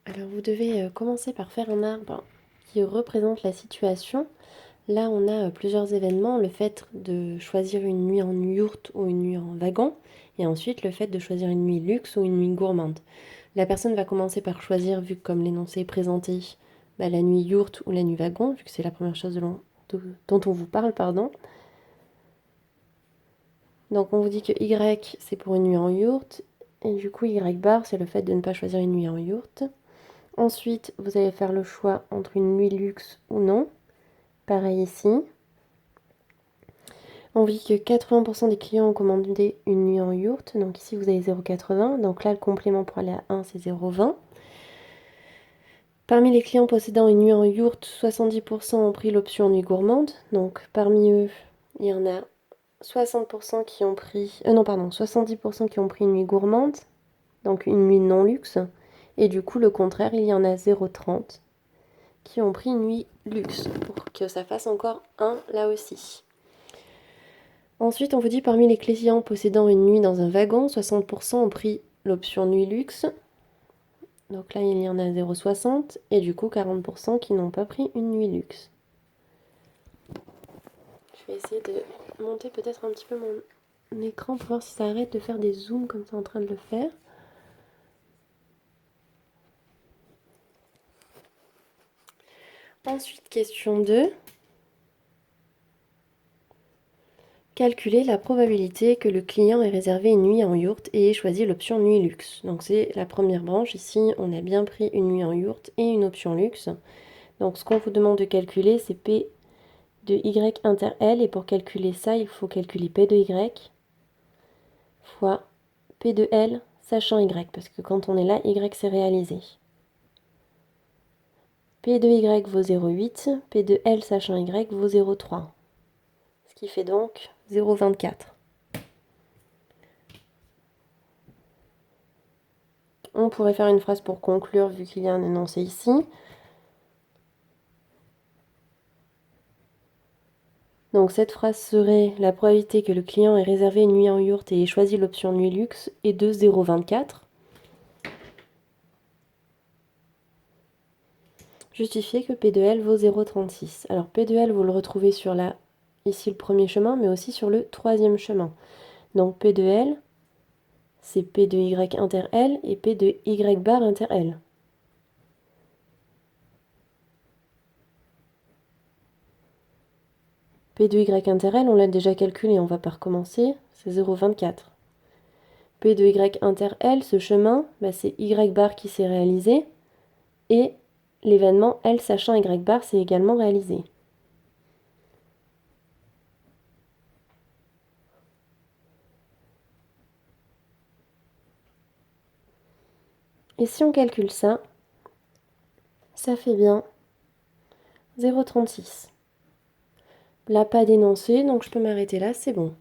Alors vous devez commencer par faire un arbre qui représente la situation. Là, on a plusieurs événements, le fait de choisir une nuit en yourte ou une nuit en wagon, et ensuite le fait de choisir une nuit luxe ou une nuit gourmande. La personne va commencer par choisir, vu que comme l'énoncé est présenté, la nuit yourte ou la nuit wagon, vu que c'est la première chose dont on vous parle, pardon. Donc on vous dit que Y, c'est pour une nuit en yourte, et du coup Y bar, c'est le fait de ne pas choisir une nuit en yourte. Ensuite, vous allez faire le choix entre une nuit luxe ou non. Pareil ici. On dit que 80% des clients ont commandé une nuit en yourte. Donc ici, vous avez 0,80. Donc là, le complément pour aller à 1, c'est 0,20. Parmi les clients possédant une nuit en yourte, 70% ont pris l'option nuit gourmande. Donc parmi eux, il y en a 60% qui ont pris... non, pardon, 70% qui ont pris une nuit gourmande. Donc une nuit non luxe. Et du coup, le contraire, il y en a 0,30 qui ont pris une nuit luxe, pour que ça fasse encore 1 là aussi. Ensuite, on vous dit parmi les clients possédant une nuit dans un wagon, 60% ont pris l'option nuit luxe. Donc là, il y en a 0,60 et du coup 40% qui n'ont pas pris une nuit luxe. Je vais essayer de monter peut-être un petit peu mon écran pour voir si ça arrête de faire des zooms comme c'est en train de le faire. Ensuite, question 2. Calculer la probabilité que le client ait réservé une nuit en yourte et ait choisi l'option nuit luxe. Donc c'est la première branche. Ici, on a bien pris une nuit en yourte et une option luxe. Donc ce qu'on vous demande de calculer, c'est P de Y inter L. Et pour calculer ça, il faut calculer P de Y fois P de L, sachant Y. Parce que quand on est là, Y s'est réalisé. P de Y vaut 0,8. P de L, sachant Y, vaut 0,3. Ce qui fait donc 0,24. On pourrait faire une phrase pour conclure vu qu'il y a un énoncé ici. Donc cette phrase serait: la probabilité que le client ait réservé une nuit en yourte et ait choisi l'option nuit luxe est de 0,24. Justifier que P de L vaut 0,36. Alors P de L, vous le retrouvez sur ici le premier chemin, mais aussi sur le troisième chemin. Donc P de L, c'est P de Y inter L et P de Y bar inter L. P de Y inter L, on l'a déjà calculé, on ne va pas recommencer, c'est 0,24. P de Y inter L, ce chemin, c'est Y bar qui s'est réalisé, et l'événement L sachant Y bar s'est également réalisé. Et si on calcule ça, ça fait bien 0,36. Là, pas d'énoncé, donc je peux m'arrêter là, c'est bon.